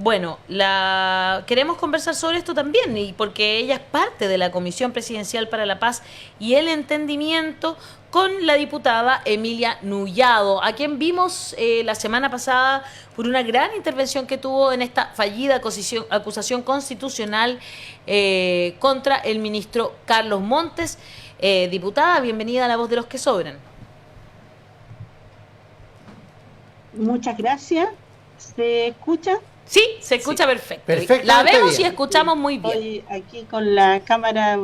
Bueno, queremos conversar sobre esto también, y porque ella es parte de la Comisión Presidencial para la Paz y el Entendimiento, con la diputada Emilia Nullado, a quien vimos la semana pasada por una gran intervención que tuvo en esta fallida acusación constitucional contra el ministro Carlos Montes. Diputada, bienvenida a La Voz de los que Sobran. Muchas gracias. ¿Se escucha? Sí, se escucha perfecto. La Perfectamente vemos bien. y escuchamos muy bien. Estoy aquí con la cámara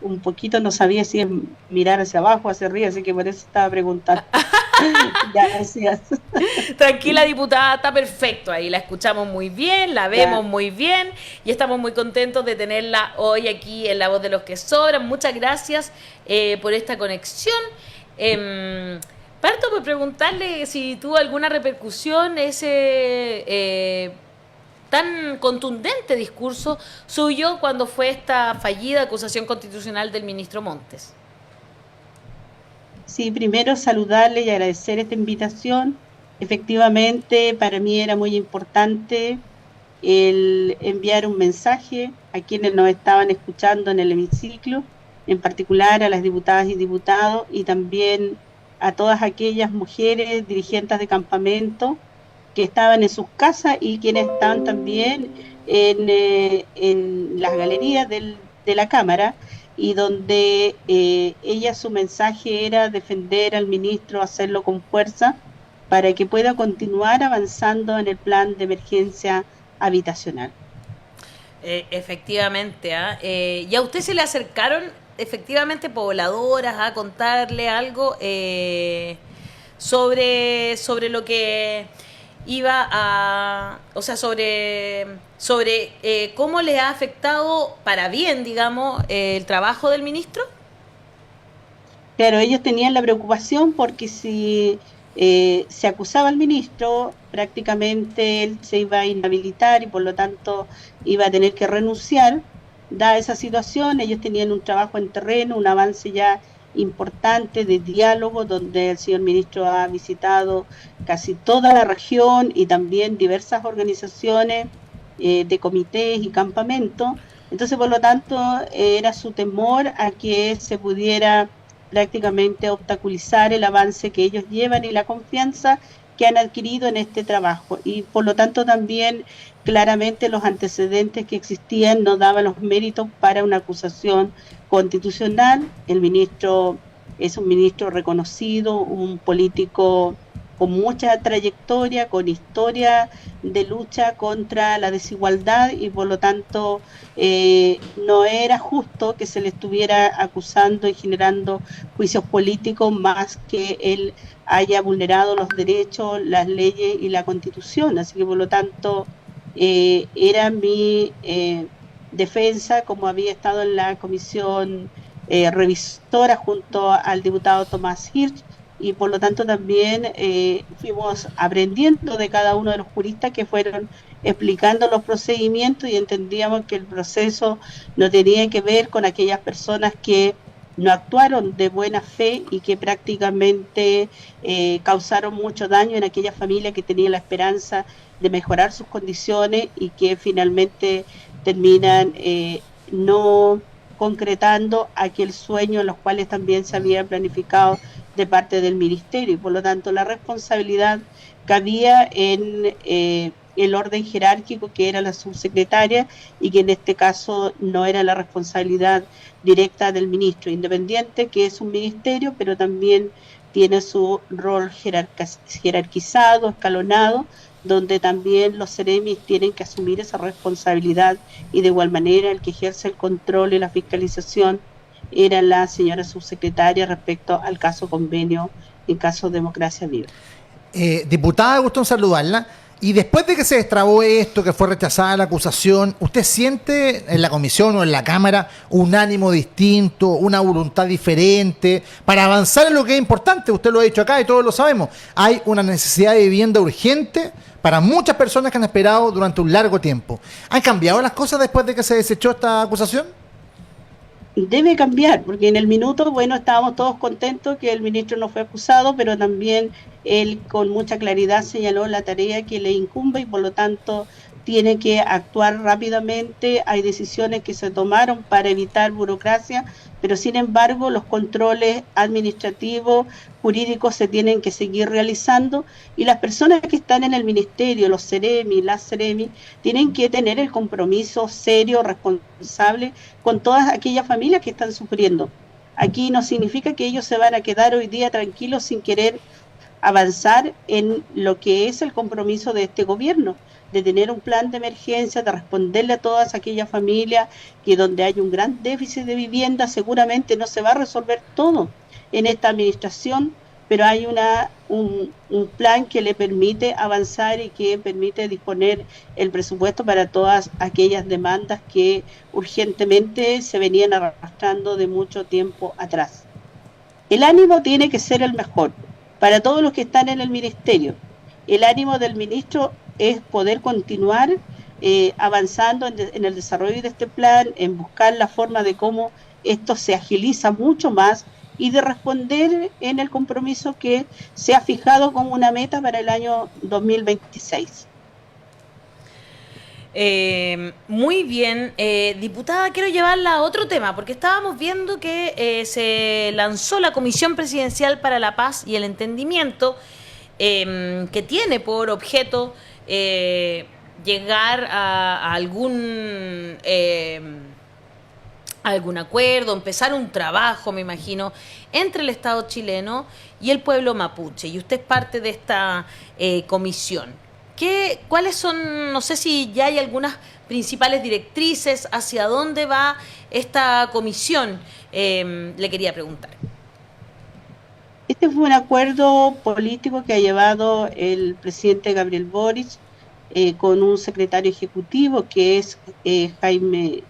un poquito, no sabía si es mirar hacia abajo o hacia arriba, así que por eso estaba preguntando. Gracias. Tranquila, diputada, está perfecto ahí. La escuchamos muy bien, la vemos muy bien y estamos muy contentos de tenerla hoy aquí en La Voz de los que Sobran. Muchas gracias por esta conexión. Parto por preguntarle si tuvo alguna repercusión ese tan contundente discurso suyo cuando fue esta fallida acusación constitucional del ministro Montes. Sí, primero saludarle y agradecer esta invitación. Efectivamente, para mí era muy importante el enviar un mensaje a quienes nos estaban escuchando en el hemiciclo, en particular a las diputadas y diputados, y también a todas aquellas mujeres dirigentes de campamento que estaban en sus casas y quienes estaban también en las galerías de la Cámara, y donde su mensaje era defender al ministro, hacerlo con fuerza para que pueda continuar avanzando en el plan de emergencia habitacional. Efectivamente, ¿y a usted se le acercaron efectivamente pobladoras a contarle algo sobre lo que iba a, o sea, sobre cómo le ha afectado para bien, digamos, el trabajo del ministro? Claro, ellos tenían la preocupación porque si se acusaba al ministro, prácticamente él se iba a inhabilitar y por lo tanto iba a tener que renunciar. Dada esa situación, ellos tenían un trabajo en terreno, un avance ya importante de diálogo, donde el señor ministro ha visitado casi toda la región y también diversas organizaciones de comités y campamentos. Entonces, por lo tanto, era su temor a que se pudiera prácticamente obstaculizar el avance que ellos llevan y la confianza que han adquirido en este trabajo. Y por lo tanto también claramente los antecedentes que existían no daban los méritos para una acusación constitucional. El ministro es un ministro reconocido, un político con mucha trayectoria, con historia de lucha contra la desigualdad, y por lo tanto no era justo que se le estuviera acusando y generando juicios políticos más que él haya vulnerado los derechos, las leyes y la Constitución. Así que por lo tanto era mi defensa, como había estado en la comisión revisora junto al diputado Tomás Hirsch, y por lo tanto también fuimos aprendiendo de cada uno de los juristas que fueron explicando los procedimientos, y entendíamos que el proceso no tenía que ver con aquellas personas que no actuaron de buena fe y que prácticamente causaron mucho daño en aquella familia que tenía la esperanza de mejorar sus condiciones y que finalmente terminan no concretando aquel sueño en los cuales también se había planificado de parte del ministerio, y por lo tanto la responsabilidad cabía en el orden jerárquico, que era la subsecretaria, y que en este caso no era la responsabilidad directa del ministro, independiente que es un ministerio, pero también tiene su rol jerarquizado, escalonado, donde también los seremis tienen que asumir esa responsabilidad, y de igual manera el que ejerce el control y la fiscalización era la señora subsecretaria respecto al caso convenio en caso de Democracia Viva. Diputada, gusto en saludarla. Y después de que se destrabó esto, que fue rechazada la acusación, ¿usted siente en la comisión o en la Cámara un ánimo distinto, una voluntad diferente para avanzar en lo que es importante? Usted lo ha dicho acá y todos lo sabemos. Hay una necesidad de vivienda urgente para muchas personas que han esperado durante un largo tiempo. ¿Han cambiado las cosas después de que se desechó esta acusación? Debe cambiar, porque en el minuto, bueno, estábamos todos contentos que el ministro no fue acusado, pero también él con mucha claridad señaló la tarea que le incumbe, y por lo tanto tiene que actuar rápidamente, hay decisiones que se tomaron para evitar burocracia, pero sin embargo los controles administrativos, jurídicos se tienen que seguir realizando y las personas que están en el ministerio, los CEREMI, las CEREMI, tienen que tener el compromiso serio, responsable con todas aquellas familias que están sufriendo. Aquí no significa que ellos se van a quedar hoy día tranquilos sin querer avanzar en lo que es el compromiso de este gobierno, de tener un plan de emergencia, de responderle a todas aquellas familias que donde hay un gran déficit de vivienda, seguramente no se va a resolver todo en esta administración, pero hay un plan que le permite avanzar y que permite disponer el presupuesto para todas aquellas demandas que urgentemente se venían arrastrando de mucho tiempo atrás. El ánimo tiene que ser el mejor para todos los que están en el ministerio. El ánimo del ministro es poder continuar avanzando en el desarrollo de este plan, en buscar la forma de cómo esto se agiliza mucho más y de responder en el compromiso que se ha fijado como una meta para el año 2026. Muy bien, diputada, quiero llevarla a otro tema, porque estábamos viendo que se lanzó la Comisión Presidencial para la Paz y el Entendimiento, que tiene por objeto llegar a algún acuerdo, empezar un trabajo, me imagino, entre el Estado chileno y el pueblo mapuche. Y usted es parte de esta comisión. ¿Cuáles son, no sé si ya hay algunas principales directrices, hacia dónde va esta comisión? Le quería preguntar. Este fue un acuerdo político que ha llevado el presidente Gabriel Boric con un secretario ejecutivo que es Jaime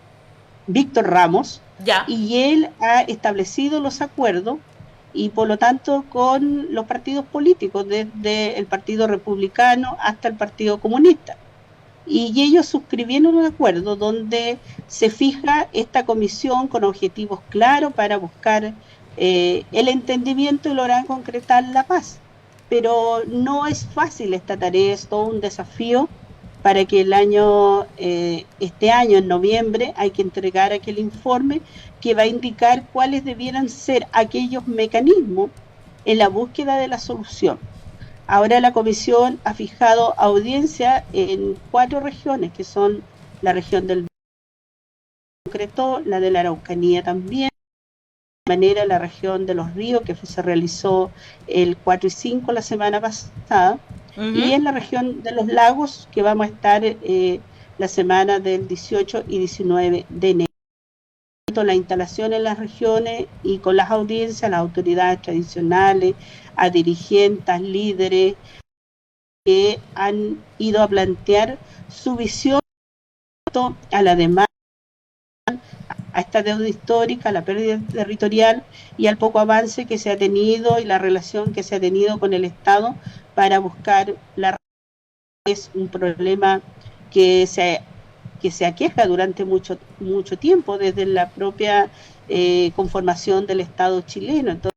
Víctor Ramos, ya. Y él ha establecido los acuerdos y por lo tanto con los partidos políticos, desde el Partido Republicano hasta el Partido Comunista. Y ellos suscribieron un acuerdo donde se fija esta comisión con objetivos claros para buscar el entendimiento y lograr concretar la paz. Pero no es fácil esta tarea, es todo un desafío para que este año, en noviembre, hay que entregar aquel informe que va a indicar cuáles debieran ser aquellos mecanismos en la búsqueda de la solución. Ahora la Comisión ha fijado audiencia en 4 regiones, que son la región del concreto, la de la Araucanía también, de manera la región de los ríos, que se realizó el 4 y 5 la semana pasada, y en la región de los lagos, que vamos a estar la semana del 18 y 19 de enero. La instalación en las regiones y con las audiencias, las autoridades tradicionales, a dirigentes, líderes que han ido a plantear su visión a la demanda, a esta deuda histórica, a la pérdida territorial y al poco avance que se ha tenido y la relación que se ha tenido con el Estado para buscar es un problema que se aqueja durante mucho tiempo, desde la propia conformación del Estado chileno. Entonces,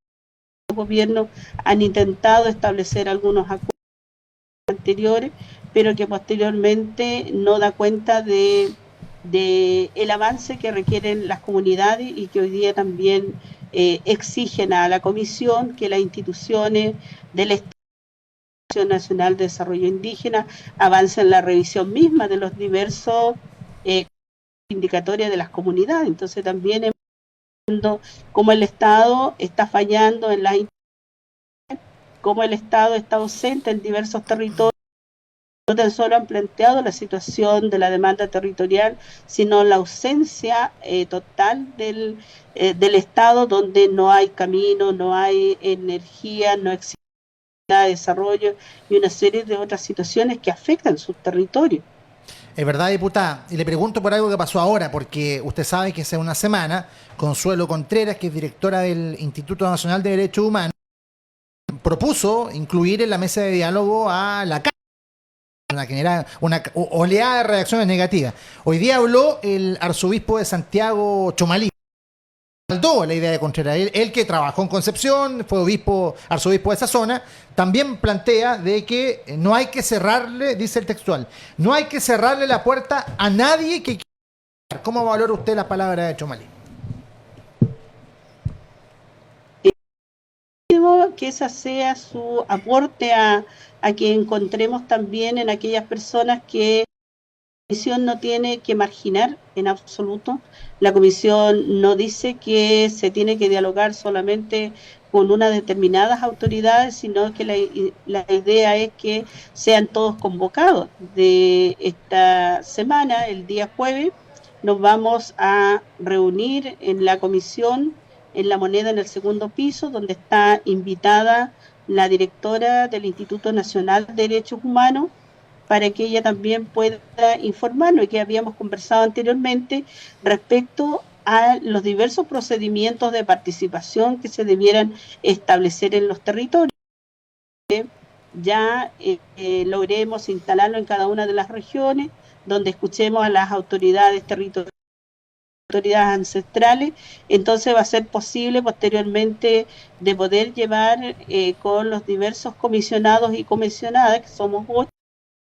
los gobiernos han intentado establecer algunos acuerdos anteriores, pero que posteriormente no da cuenta de el avance que requieren las comunidades y que hoy día también exigen a la Comisión que las instituciones del Estado Nacional de Desarrollo Indígena avancen en la revisión misma de los diversos indicadores de las comunidades. Entonces también hemos viendo cómo el Estado está fallando en las cómo el Estado está ausente en diversos territorios. No tan solo han planteado la situación de la demanda territorial, sino la ausencia total del Estado, donde no hay camino, no hay energía, no existe desarrollo y una serie de otras situaciones que afectan sus territorios. Es verdad, diputada, y le pregunto por algo que pasó ahora, porque usted sabe que hace una semana Consuelo Contreras, que es directora del Instituto Nacional de Derechos Humanos, propuso incluir en la mesa de diálogo a la una oleada de reacciones negativas. Hoy día habló el arzobispo de Santiago, Chomalí, respaldó la idea de Contreras. Él que trabajó en Concepción, fue arzobispo de esa zona, también plantea de que no hay que cerrarle, dice el textual, no hay que cerrarle la puerta a nadie que quiera. ¿Cómo valora usted la palabra de Chomalí? Que esa sea su aporte a que encontremos también en aquellas personas que la comisión no tiene que marginar en absoluto. La comisión no dice que se tiene que dialogar solamente con unas determinadas autoridades, sino que la idea es que sean todos convocados. De esta semana, el día jueves, nos vamos a reunir en la comisión en La Moneda, en el segundo piso, donde está invitada la directora del Instituto Nacional de Derechos Humanos, para que ella también pueda informarnos, y que habíamos conversado anteriormente respecto a los diversos procedimientos de participación que se debieran establecer en los territorios. Ya logremos instalarlo en cada una de las regiones, donde escuchemos a las autoridades territoriales, autoridades ancestrales, entonces va a ser posible posteriormente de poder llevar con los diversos comisionados y comisionadas, que somos 8,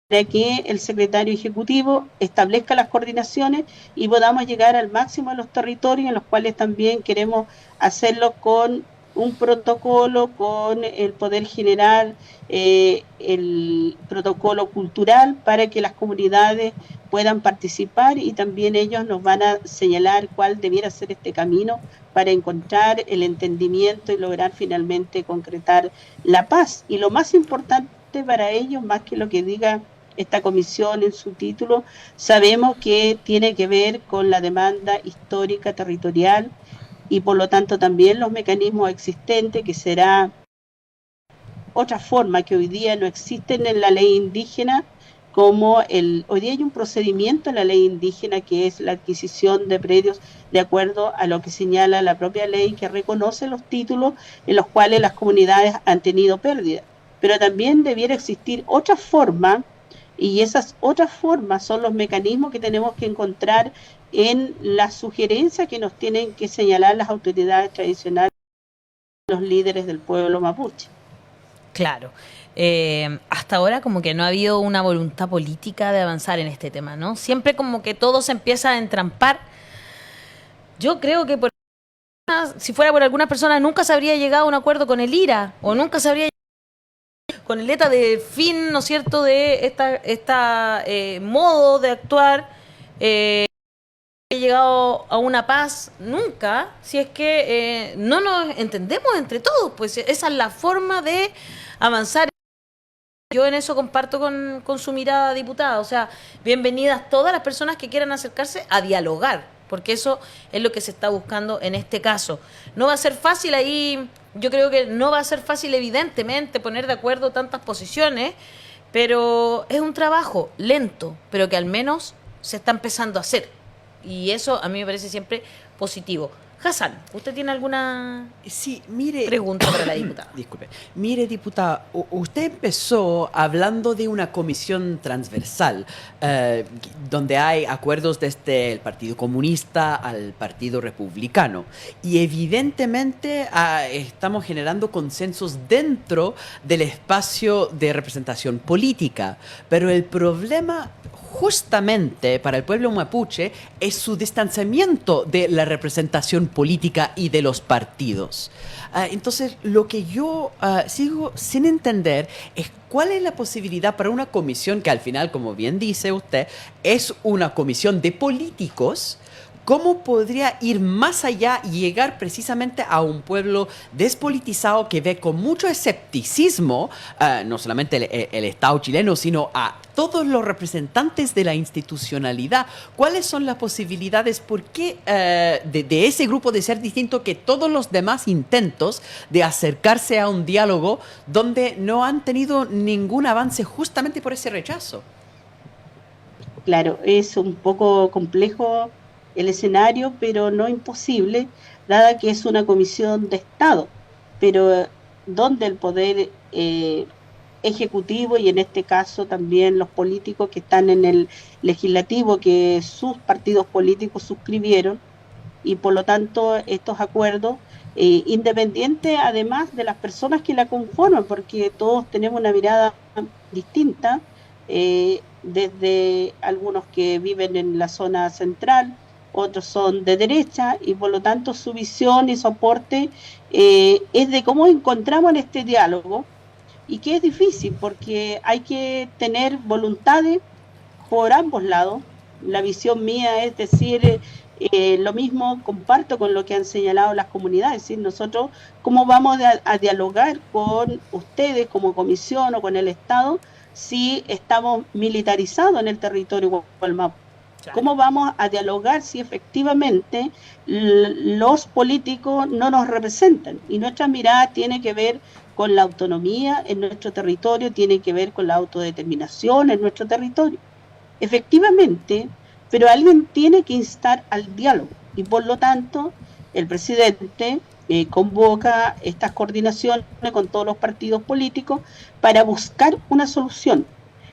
para que el secretario ejecutivo establezca las coordinaciones y podamos llegar al máximo de los territorios, en los cuales también queremos hacerlo con un protocolo, con el poder generar el protocolo cultural para que las comunidades puedan participar, y también ellos nos van a señalar cuál debiera ser este camino para encontrar el entendimiento y lograr finalmente concretar la paz. Y lo más importante para ellos, más que lo que diga esta comisión en su título, sabemos que tiene que ver con la demanda histórica territorial, y por lo tanto también los mecanismos existentes, que será otra forma que hoy día no existen en la ley indígena, como hoy día hay un procedimiento en la ley indígena que es la adquisición de predios de acuerdo a lo que señala la propia ley, que reconoce los títulos en los cuales las comunidades han tenido pérdida. Pero también debiera existir otra forma, y esas otras formas son los mecanismos que tenemos que encontrar en las sugerencias que nos tienen que señalar las autoridades tradicionales, los líderes del pueblo mapuche. Claro. Hasta ahora como que no ha habido una voluntad política de avanzar en este tema, ¿no? Siempre como que todo se empieza a entrampar. Yo creo que si fuera por algunas personas nunca se habría llegado a un acuerdo con el IRA, o nunca se habría llegado con el ETA de fin, ¿no es cierto?, de esta modo de actuar. Llegado a una paz nunca, si es que no nos entendemos entre todos, pues esa es la forma de avanzar. Yo en eso comparto con su mirada, diputada. O sea, bienvenidas todas las personas que quieran acercarse a dialogar, porque eso es lo que se está buscando en este caso. No va a ser fácil ahí, yo creo que no va a ser fácil, evidentemente, poner de acuerdo tantas posiciones, pero es un trabajo lento, pero que al menos se está empezando a hacer. Y eso a mí me parece siempre positivo. Hassan, ¿usted tiene alguna pregunta para la diputada? Disculpe. Mire, diputada, usted empezó hablando de una comisión transversal, donde hay acuerdos desde el Partido Comunista al Partido Republicano. Y evidentemente estamos generando consensos dentro del espacio de representación política. Pero el problema, justamente para el pueblo mapuche, es su distanciamiento de la representación política y de los partidos. Entonces, lo que yo sigo sin entender es cuál es la posibilidad para una comisión que al final, como bien dice usted, es una comisión de políticos. ¿Cómo podría ir más allá y llegar precisamente a un pueblo despolitizado que ve con mucho escepticismo, no solamente el Estado chileno, sino a todos los representantes de la institucionalidad? ¿Cuáles son las posibilidades? ¿Por qué de ese grupo de ser distinto que todos los demás intentos de acercarse a un diálogo donde no han tenido ningún avance justamente por ese rechazo? Claro, es un poco complejo el escenario, pero no imposible, dada que es una comisión de Estado, pero donde el poder ejecutivo, y en este caso también los políticos que están en el legislativo, que sus partidos políticos suscribieron, y por lo tanto estos acuerdos, independiente además de las personas que la conforman, porque todos tenemos una mirada distinta, desde algunos que viven en la zona central, otros son de derecha, y por lo tanto su visión y su aporte es de cómo encontramos en este diálogo, y que es difícil porque hay que tener voluntades por ambos lados. La visión mía es decir, lo mismo comparto con lo que han señalado las comunidades, es decir, nosotros cómo vamos a dialogar con ustedes como comisión o con el Estado si estamos militarizados en el territorio Gualmapu. ¿Cómo vamos a dialogar si efectivamente los políticos no nos representan? Y nuestra mirada tiene que ver con la autonomía en nuestro territorio, tiene que ver con la autodeterminación en nuestro territorio. Efectivamente, pero alguien tiene que instar al diálogo y por lo tanto el presidente convoca estas coordinaciones con todos los partidos políticos para buscar una solución.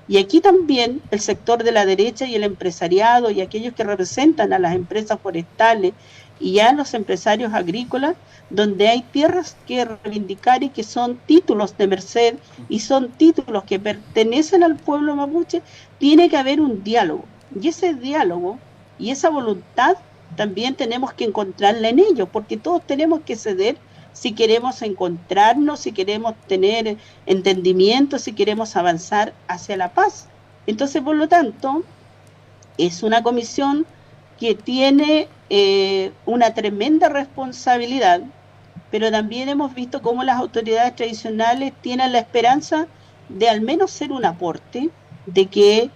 Y aquí también el sector de la derecha y el empresariado y aquellos que representan a las empresas forestales y a los empresarios agrícolas, donde hay tierras que reivindicar y que son títulos de merced y son títulos que pertenecen al pueblo mapuche, tiene que haber un diálogo. Y ese diálogo y esa voluntad también tenemos que encontrarla en ellos, porque todos tenemos que ceder si queremos encontrarnos, si queremos tener entendimiento, si queremos avanzar hacia la paz. Entonces, por lo tanto, es una comisión que tiene una tremenda responsabilidad, pero también hemos visto cómo las autoridades tradicionales tienen la esperanza de al menos ser un aporte, de que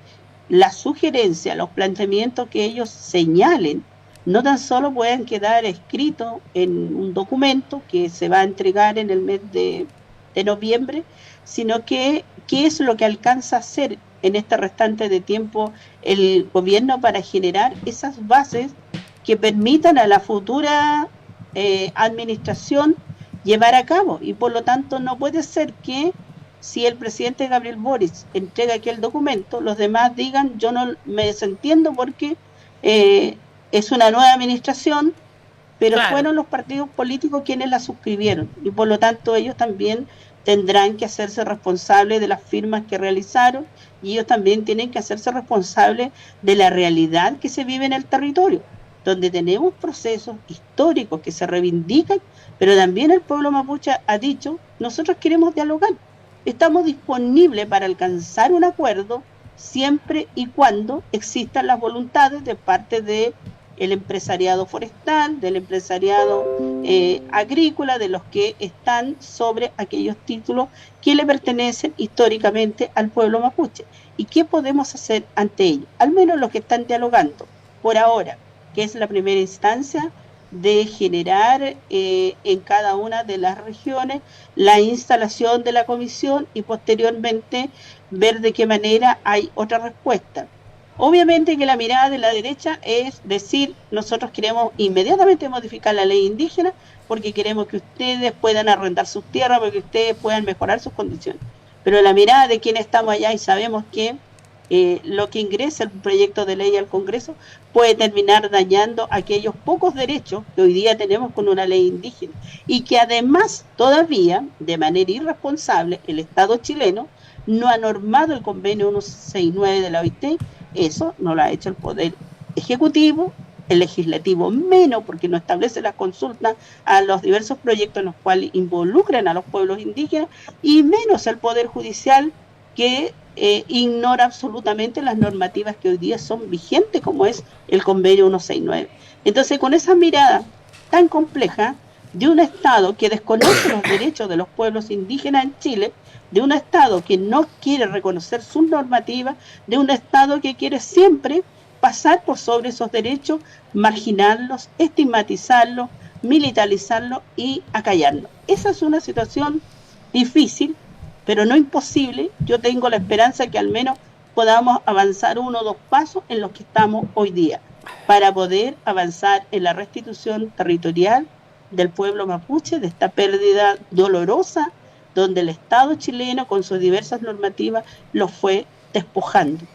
las sugerencias, los planteamientos que ellos señalen, no tan solo pueden quedar escritos en un documento que se va a entregar en el mes de noviembre, sino que qué es lo que alcanza a hacer en este restante de tiempo el gobierno para generar esas bases que permitan a la futura administración llevar a cabo. Y por lo tanto no puede ser que si el presidente Gabriel Boric entrega aquel documento, los demás digan yo no me desentiendo porque es una nueva administración, pero claro, fueron los partidos políticos quienes la suscribieron y por lo tanto ellos también tendrán que hacerse responsables de las firmas que realizaron y ellos también tienen que hacerse responsables de la realidad que se vive en el territorio, donde tenemos procesos históricos que se reivindican, pero también el pueblo mapuche ha dicho, nosotros queremos dialogar, estamos disponibles para alcanzar un acuerdo siempre y cuando existan las voluntades de parte de el empresariado forestal, del empresariado agrícola, de los que están sobre aquellos títulos que le pertenecen históricamente al pueblo mapuche. ¿Y qué podemos hacer ante ello? Al menos los que están dialogando por ahora, que es la primera instancia de generar en cada una de las regiones la instalación de la comisión y posteriormente ver de qué manera hay otra respuesta. Obviamente que la mirada de la derecha es decir, nosotros queremos inmediatamente modificar la ley indígena porque queremos que ustedes puedan arrendar sus tierras, porque ustedes puedan mejorar sus condiciones. Pero la mirada de quienes estamos allá y sabemos que lo que ingresa el proyecto de ley al Congreso puede terminar dañando aquellos pocos derechos que hoy día tenemos con una ley indígena y que además todavía, de manera irresponsable, el Estado chileno no ha normado el convenio 169 de la OIT. Eso no lo ha hecho el Poder Ejecutivo, el Legislativo menos, porque no establece las consultas a los diversos proyectos en los cuales involucran a los pueblos indígenas, y menos el Poder Judicial, que ignora absolutamente las normativas que hoy día son vigentes, como es el convenio 169. Entonces, con esa mirada tan compleja de un Estado que desconoce los derechos de los pueblos indígenas en Chile, de un Estado que no quiere reconocer sus normativas, de un Estado que quiere siempre pasar por sobre esos derechos, marginarlos, estigmatizarlos, militarizarlos y acallarlos. Esa es una situación difícil, pero no imposible. Yo tengo la esperanza que al menos podamos avanzar 1 o 2 pasos en los que estamos hoy día, para poder avanzar en la restitución territorial del pueblo mapuche, de esta pérdida dolorosa, donde el Estado chileno, con sus diversas normativas, los fue despojando.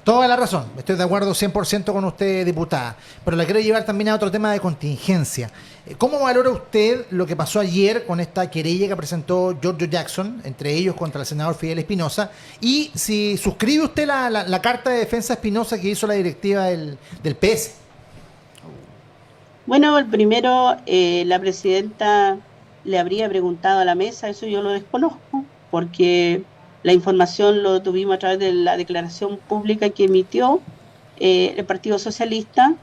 Toda la razón, estoy de acuerdo 100% con usted, diputada, pero la quiero llevar también a otro tema de contingencia. ¿Cómo valora usted lo que pasó ayer con esta querella que presentó Giorgio Jackson, entre ellos contra el senador Fidel Espinosa? Y si suscribe usted la carta de defensa Espinosa que hizo la directiva del PS. Bueno, el primero, la presidenta le habría preguntado a la mesa, eso yo lo desconozco, porque la información lo tuvimos a través de la declaración pública que emitió el Partido Socialista.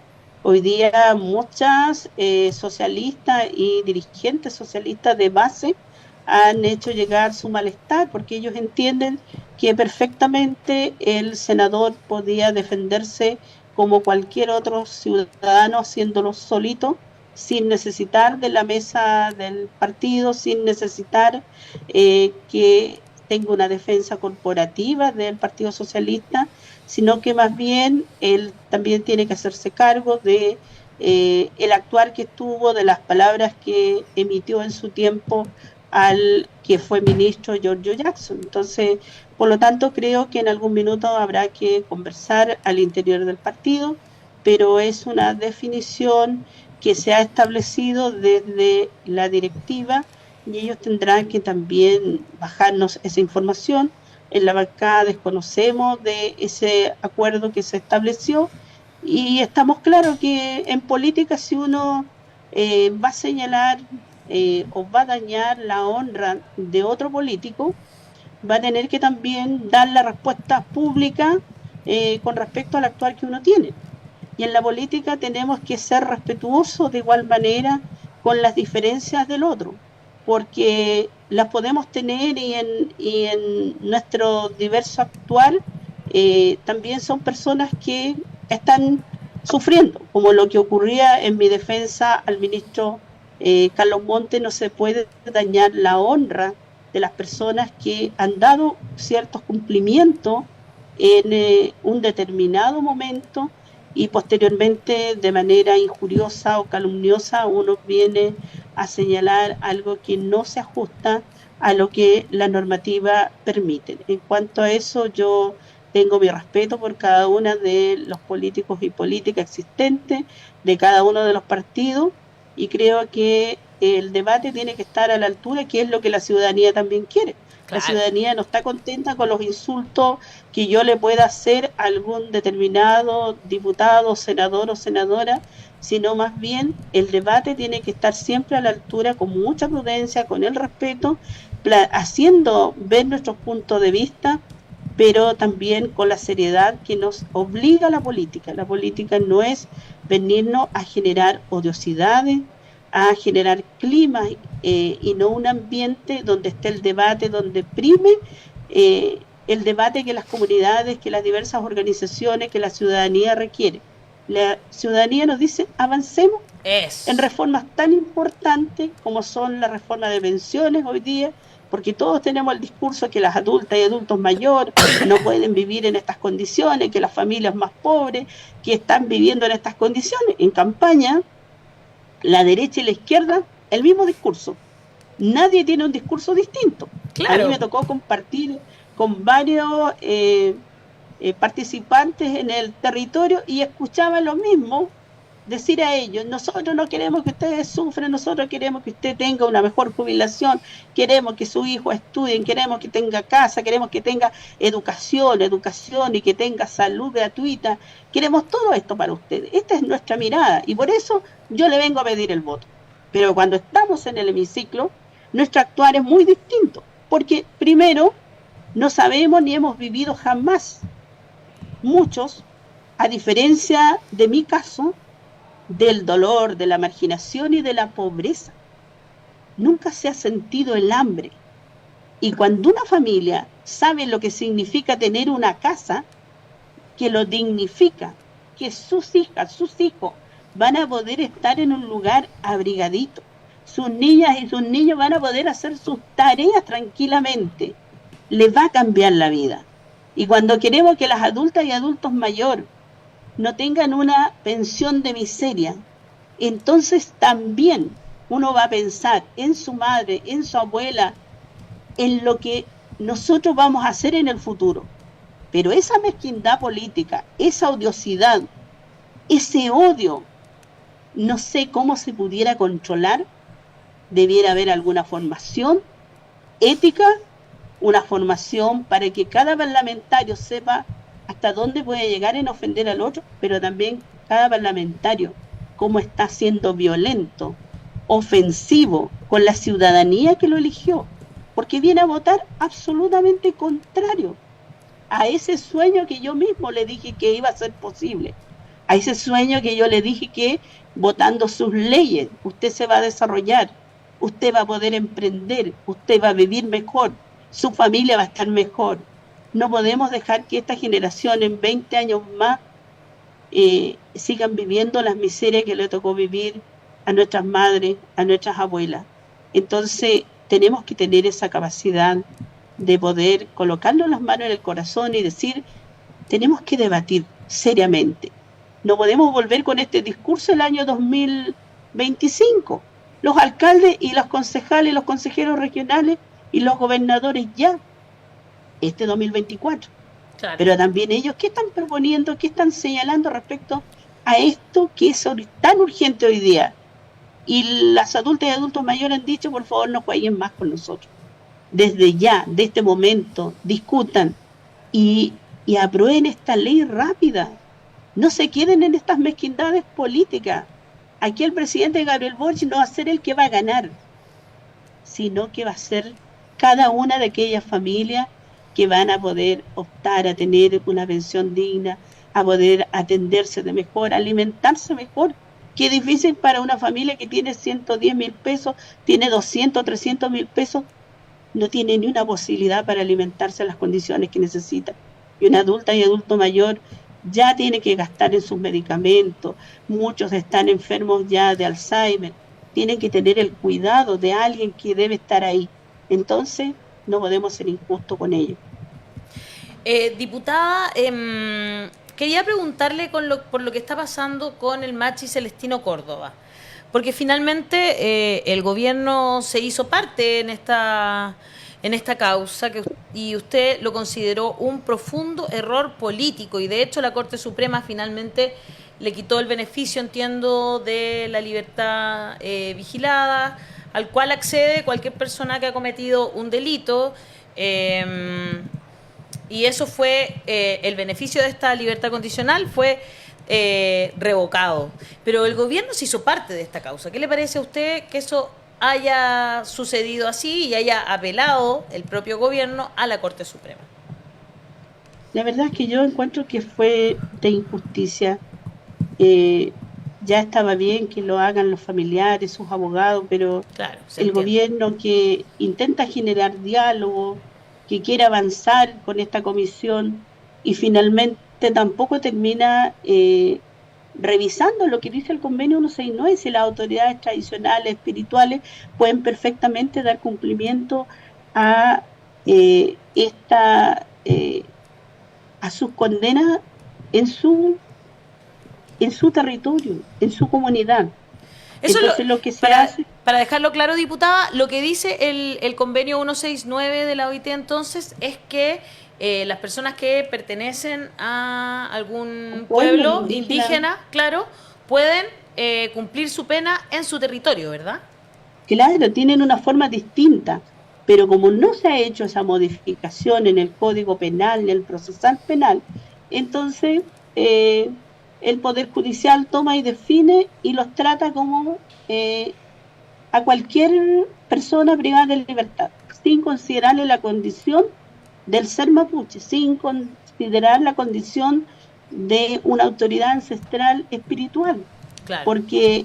Hoy día muchas socialistas y dirigentes socialistas de base han hecho llegar su malestar porque ellos entienden que perfectamente el senador podía defenderse como cualquier otro ciudadano haciéndolo solito, sin necesitar de la mesa del partido, sin necesitar que tenga una defensa corporativa del Partido Socialista, sino que más bien él también tiene que hacerse cargo de el actuar que tuvo, de las palabras que emitió en su tiempo al que fue ministro Giorgio Jackson. Entonces, por lo tanto, creo que en algún minuto habrá que conversar al interior del partido, pero es una definición que se ha establecido desde la directiva y ellos tendrán que también bajarnos esa información. En la bancada desconocemos de ese acuerdo que se estableció y estamos claros que en política si uno va a señalar o va a dañar la honra de otro político, va a tener que también dar la respuesta pública con respecto al actuar que uno tiene. Y en la política tenemos que ser respetuosos de igual manera con las diferencias del otro, porque las podemos tener y en nuestro diverso actuar también son personas que están sufriendo, como lo que ocurría en mi defensa al ministro Carlos Montes. No se puede dañar la honra de las personas que han dado ciertos cumplimientos en un determinado momento y posteriormente de manera injuriosa o calumniosa uno viene a señalar algo que no se ajusta a lo que la normativa permite. En cuanto a eso, yo tengo mi respeto por cada uno de los políticos y políticas existentes, de cada uno de los partidos, y creo que el debate tiene que estar a la altura, que es lo que la ciudadanía también quiere. Claro. La ciudadanía no está contenta con los insultos que yo le pueda hacer a algún determinado diputado, senador o senadora, sino más bien el debate tiene que estar siempre a la altura, con mucha prudencia, con el respeto, haciendo ver nuestros puntos de vista, pero también con la seriedad que nos obliga la política. La política no es venirnos a generar odiosidades, a generar clima y no un ambiente donde esté el debate, donde prime el debate que las comunidades, que las diversas organizaciones, que la ciudadanía requiere. La ciudadanía nos dice, avancemos en reformas tan importantes como son la reforma de pensiones hoy día, porque todos tenemos el discurso que las adultas y adultos mayores no pueden vivir en estas condiciones, que las familias más pobres que están viviendo en estas condiciones. En campaña, la derecha y la izquierda, el mismo discurso. Nadie tiene un discurso distinto. Claro. A mí me tocó compartir con varios participantes en el territorio y escuchaba lo mismo decir a ellos: nosotros no queremos que ustedes sufran, nosotros queremos que usted tenga una mejor jubilación, queremos que su hijo estudie, queremos que tenga casa, queremos que tenga educación y que tenga salud gratuita, queremos todo esto para ustedes. Esta es nuestra mirada y por eso yo le vengo a pedir el voto. Pero cuando estamos en el hemiciclo, nuestro actuar es muy distinto, porque primero no sabemos ni hemos vivido jamás, muchos, a diferencia de mi caso, del dolor, de la marginación y de la pobreza. Nunca se ha sentido el hambre. Y cuando una familia sabe lo que significa tener una casa, que lo dignifica, que sus hijas, sus hijos van a poder estar en un lugar abrigadito, sus niñas y sus niños van a poder hacer sus tareas tranquilamente, les va a cambiar la vida. Y cuando queremos que las adultas y adultos mayores no tengan una pensión de miseria, entonces también uno va a pensar en su madre, en su abuela, en lo que nosotros vamos a hacer en el futuro. Pero esa mezquindad política, esa odiosidad, ese odio, no sé cómo se pudiera controlar. Debiera haber alguna formación ética, una formación para que cada parlamentario sepa hasta dónde puede llegar en ofender al otro, pero también cada parlamentario cómo está siendo violento, ofensivo con la ciudadanía que lo eligió, porque viene a votar absolutamente contrario a ese sueño que yo mismo le dije que iba a ser posible, a ese sueño que yo le dije que votando sus leyes usted se va a desarrollar, usted va a poder emprender, usted va a vivir mejor, su familia va a estar mejor. No podemos dejar que esta generación en 20 años más sigan viviendo las miserias que le tocó vivir a nuestras madres, a nuestras abuelas. Entonces tenemos que tener esa capacidad de poder colocarnos las manos en el corazón y decir, tenemos que debatir seriamente. No podemos volver con este discurso el año 2025. Los alcaldes y los concejales, los consejeros regionales y los gobernadores ya, este 2024. Claro. Pero también ellos, ¿qué están proponiendo, qué están señalando respecto a esto que es tan urgente hoy día? Y las adultas y adultos mayores han dicho, por favor, no jueguen más con nosotros. Desde ya, de este momento, discutan y aprueben esta ley rápida. No se queden en estas mezquindades políticas. Aquí el presidente Gabriel Boric no va a ser el que va a ganar, sino que va a ser cada una de aquellas familias que van a poder optar a tener una pensión digna, a poder atenderse de mejor, alimentarse mejor. Qué difícil para una familia que tiene 110.000 pesos, tiene 200, 300.000 pesos, no tiene ni una posibilidad para alimentarse en las condiciones que necesita. Y una adulta y adulto mayor ya tiene que gastar en sus medicamentos, muchos están enfermos ya de Alzheimer, tienen que tener el cuidado de alguien que debe estar ahí. Entonces, no podemos ser injustos con ellos. Diputada, quería preguntarle por lo que está pasando con el Machi Celestino Córdoba, porque finalmente el gobierno se hizo parte en esta causa y usted lo consideró un profundo error político, y de hecho la Corte Suprema finalmente le quitó el beneficio, entiendo, de la libertad vigilada, al cual accede cualquier persona que ha cometido un delito, y eso fue, el beneficio de esta libertad condicional fue revocado. Pero el gobierno se hizo parte de esta causa. ¿Qué le parece a usted que eso haya sucedido así y haya apelado el propio gobierno a la Corte Suprema? La verdad es que yo encuentro que fue de injusticia. Ya estaba bien que lo hagan los familiares, sus abogados, pero claro, el gobierno que intenta generar diálogo, que quiere avanzar con esta comisión y finalmente tampoco termina revisando lo que dice el convenio 169, si las autoridades tradicionales, espirituales, pueden perfectamente dar cumplimiento a a sus condenas en su territorio, en su comunidad. Eso entonces, lo que se hace... Para dejarlo claro, diputada, lo que dice el convenio 169 de la OIT entonces es que las personas que pertenecen a algún pueblo indígena, claro, pueden cumplir su pena en su territorio, ¿verdad? Claro, tienen una forma distinta, pero como no se ha hecho esa modificación en el Código Penal, en el procesal penal, entonces el Poder Judicial toma y define y los trata como a cualquier persona privada de libertad, sin considerarle la condición del ser mapuche, sin considerar la condición de una autoridad ancestral espiritual, claro. Porque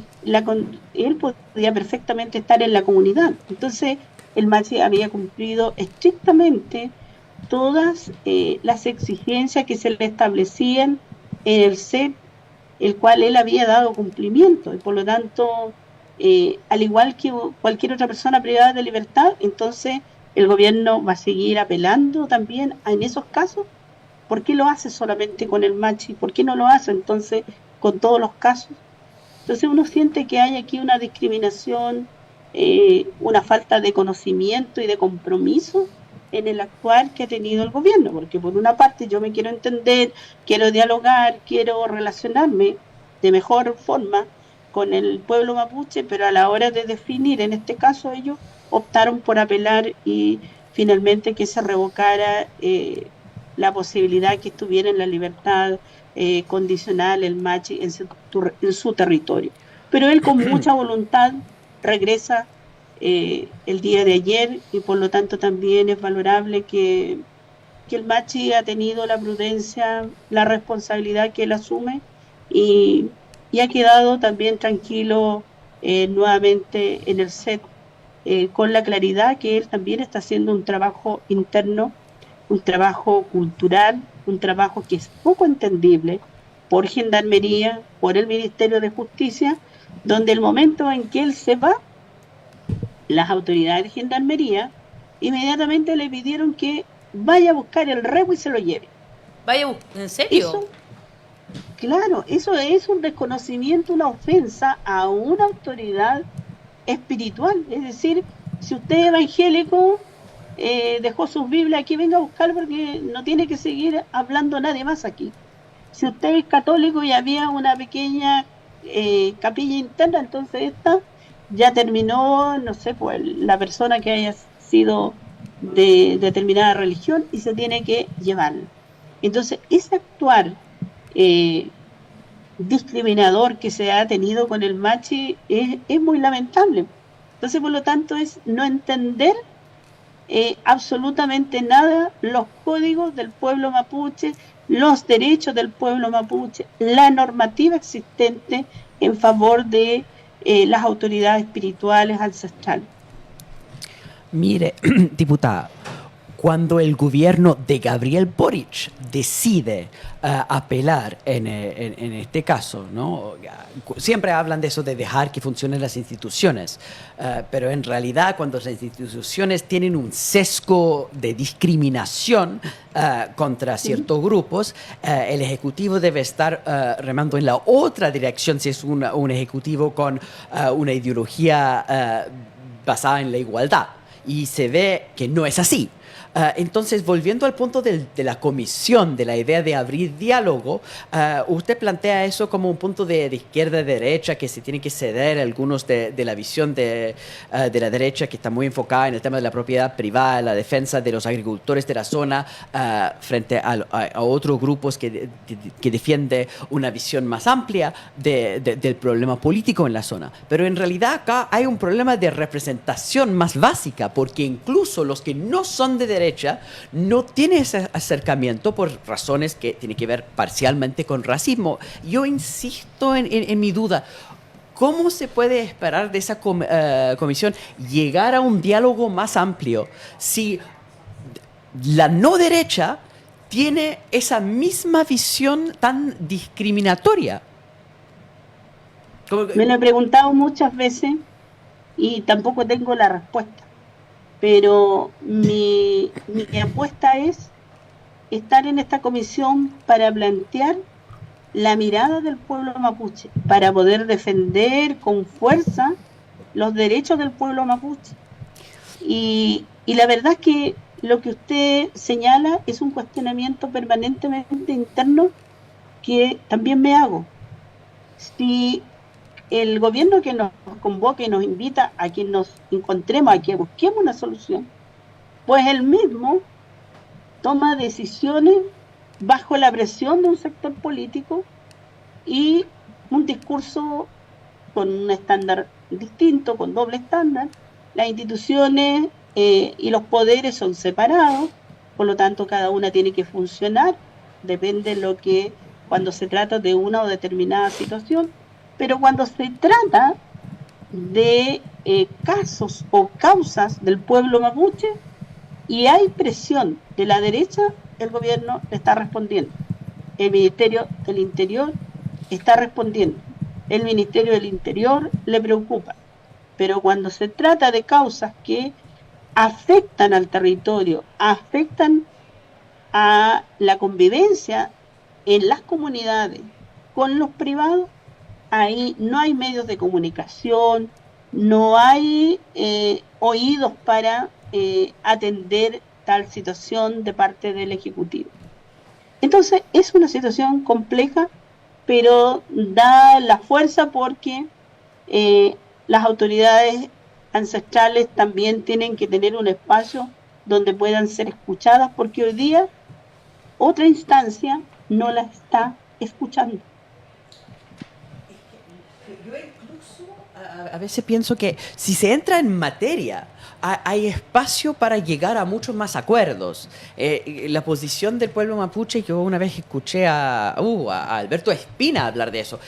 él podía perfectamente estar en la comunidad. Entonces el Machi había cumplido estrictamente todas las exigencias que se le establecían en el CEP, el cual él había dado cumplimiento, y por lo tanto, al igual que cualquier otra persona privada de libertad, entonces el gobierno va a seguir apelando también en esos casos. ¿Por qué lo hace solamente con el Machi? ¿Por qué no lo hace entonces con todos los casos? Entonces uno siente que hay aquí una discriminación, una falta de conocimiento y de compromiso en el actuar que ha tenido el gobierno, porque por una parte yo me quiero entender, quiero dialogar, quiero relacionarme de mejor forma con el pueblo mapuche, pero a la hora de definir, en este caso ellos optaron por apelar y finalmente que se revocara la posibilidad que estuviera en la libertad condicional el Machi en su territorio. Pero él con mucha voluntad regresa el día de ayer y por lo tanto también es valorable que el Machi ha tenido la prudencia, la responsabilidad que él asume y ha quedado también tranquilo nuevamente en el set con la claridad que él también está haciendo un trabajo interno, un trabajo cultural, un trabajo que es poco entendible por Gendarmería, por el Ministerio de Justicia, donde el momento en que él se va, las autoridades de Gendarmería inmediatamente le pidieron que vaya a buscar el rebo y se lo lleve. Vaya, ¿en serio? Eso, claro, eso es un desconocimiento, una ofensa a una autoridad espiritual. Es decir, si usted es evangélico, dejó sus Biblias aquí, venga a buscar porque no tiene que seguir hablando nadie más aquí. Si usted es católico y había una pequeña capilla interna, entonces esta ya terminó, no sé, pues la persona que haya sido de determinada religión y se tiene que llevar. Entonces, ese actuar discriminador que se ha tenido con el Machi es muy lamentable. Entonces, por lo tanto, es no entender absolutamente nada los códigos del pueblo mapuche, los derechos del pueblo mapuche, la normativa existente en favor de las autoridades espirituales ancestrales. Mire, diputada, cuando el gobierno de Gabriel Boric decide apelar en este caso, ¿no? Siempre hablan de eso de dejar que funcionen las instituciones, pero en realidad cuando las instituciones tienen un sesgo de discriminación contra ciertos grupos, el Ejecutivo debe estar remando en la otra dirección si es un Ejecutivo con una ideología basada en la igualdad. Y se ve que no es así. Entonces, volviendo al punto de la comisión, de la idea de abrir diálogo, usted plantea eso como un punto de izquierda-derecha, que se tiene que ceder a algunos de la visión de la derecha, que está muy enfocada en el tema de la propiedad privada, la defensa de los agricultores de la zona, frente a otros grupos que defiende una visión más amplia del problema político en la zona. Pero en realidad acá hay un problema de representación más básica, porque incluso los que no son de derecha no tiene ese acercamiento por razones que tienen que ver parcialmente con racismo. Yo insisto en mi duda. ¿Cómo se puede esperar de esa comisión llegar a un diálogo más amplio si la no derecha tiene esa misma visión tan discriminatoria? Me lo he preguntado muchas veces y tampoco tengo la respuesta. Pero mi apuesta es estar en esta comisión para plantear la mirada del pueblo mapuche, para poder defender con fuerza los derechos del pueblo mapuche. Y la verdad es que lo que usted señala es un cuestionamiento permanentemente interno que también me hago. Si el gobierno que nos convoca y nos invita a que nos encontremos, a que busquemos una solución, pues él mismo toma decisiones bajo la presión de un sector político y un discurso con un estándar distinto, con doble estándar. Las instituciones y los poderes son separados, por lo tanto cada una tiene que funcionar, depende de lo que, cuando se trata de una o determinada situación. Pero cuando se trata de casos o causas del pueblo mapuche y hay presión de la derecha, el gobierno le está respondiendo. El Ministerio del Interior está respondiendo. El Ministerio del Interior le preocupa. Pero cuando se trata de causas que afectan al territorio, afectan a la convivencia en las comunidades con los privados, ahí no hay medios de comunicación, no hay oídos para atender tal situación de parte del Ejecutivo. Entonces es una situación compleja, pero da la fuerza porque las autoridades ancestrales también tienen que tener un espacio donde puedan ser escuchadas, porque hoy día otra instancia no las está escuchando. Yo incluso a veces pienso que si se entra en materia, hay espacio para llegar a muchos más acuerdos. La posición del pueblo mapuche, yo una vez escuché a Alberto Espina hablar de eso.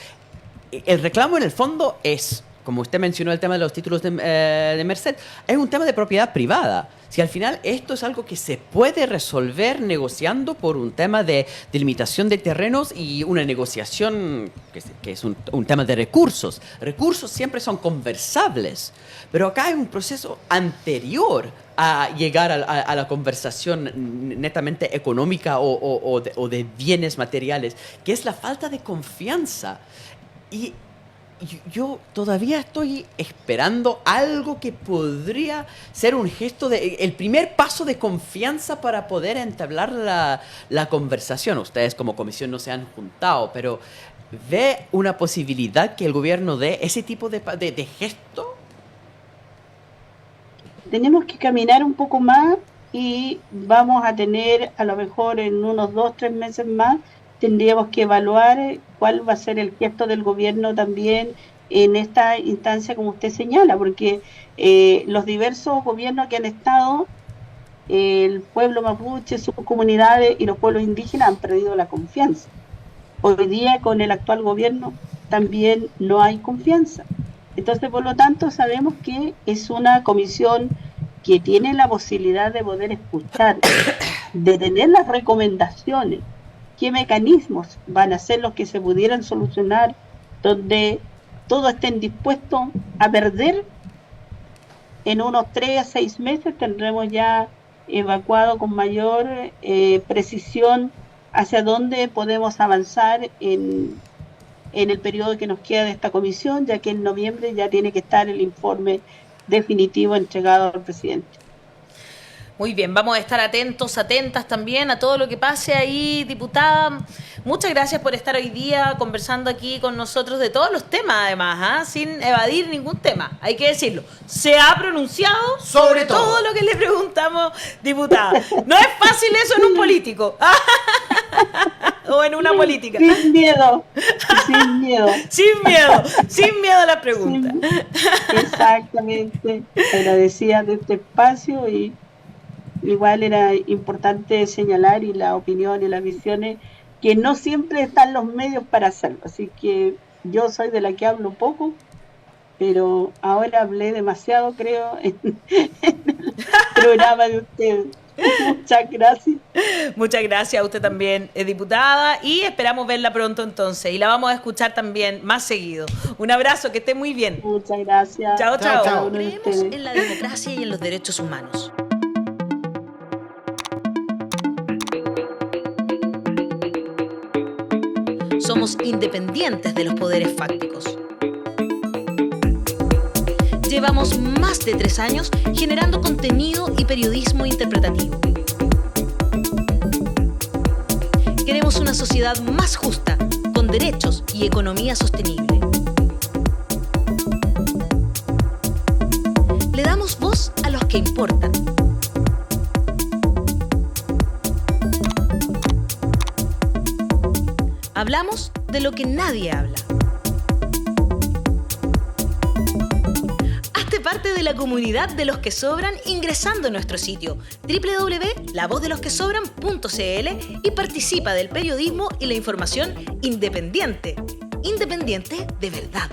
El reclamo en el fondo es, como usted mencionó el tema de los títulos de Merced, es un tema de propiedad privada. Si al final esto es algo que se puede resolver negociando por un tema de delimitación de terrenos y una negociación que es un tema de recursos. Recursos siempre son conversables, pero acá hay un proceso anterior a llegar a la conversación netamente económica o de bienes materiales, que es la falta de confianza. Y yo todavía estoy esperando algo que podría ser un gesto el primer paso de confianza para poder entablar la conversación. Ustedes como comisión no se han juntado, pero ¿ve una posibilidad que el gobierno dé ese tipo de gesto? Tenemos que caminar un poco más y vamos a tener, a lo mejor en unos 2-3 meses más, tendríamos que evaluar cuál va a ser el gesto del gobierno también en esta instancia, como usted señala, porque los diversos gobiernos que han estado, el pueblo mapuche, sus comunidades y los pueblos indígenas han perdido la confianza. Hoy día con el actual gobierno también no hay confianza. Entonces, por lo tanto, sabemos que es una comisión que tiene la posibilidad de poder escuchar, de tener las recomendaciones, qué mecanismos van a ser los que se pudieran solucionar, donde todos estén dispuestos a perder. En unos 3 a 6 meses tendremos ya evacuado con mayor precisión hacia dónde podemos avanzar en el periodo que nos queda de esta comisión, ya que en noviembre ya tiene que estar el informe definitivo entregado al presidente. Muy bien, vamos a estar atentos, atentas también a todo lo que pase ahí, diputada. Muchas gracias por estar hoy día conversando aquí con nosotros de todos los temas, además, sin evadir ningún tema. Hay que decirlo. Se ha pronunciado sobre todo lo que le preguntamos, diputada. No es fácil eso en un político. O en una política. Sin miedo, sin miedo. Sin miedo a la pregunta. Exactamente. Agradecida de este espacio y igual era importante señalar y la opinión y las visiones que no siempre están los medios para hacerlo. Así que yo soy de la que hablo poco, pero ahora hablé demasiado, creo, en el programa de ustedes. Muchas gracias. Muchas gracias a usted también, diputada, y esperamos verla pronto entonces, y la vamos a escuchar también más seguido. Un abrazo, que esté muy bien. Muchas gracias. Chao, chao. Chao. Creemos en la democracia y en los derechos humanos. Somos independientes de los poderes fácticos. Llevamos más de 3 años generando contenido y periodismo interpretativo. Queremos una sociedad más justa, con derechos y economía sostenible. Le damos voz a los que importan. Hablamos de lo que nadie habla. Hazte parte de la comunidad de los que sobran ingresando a nuestro sitio www.lavozdelosquesobran.cl y participa del periodismo y la información independiente. Independiente de verdad.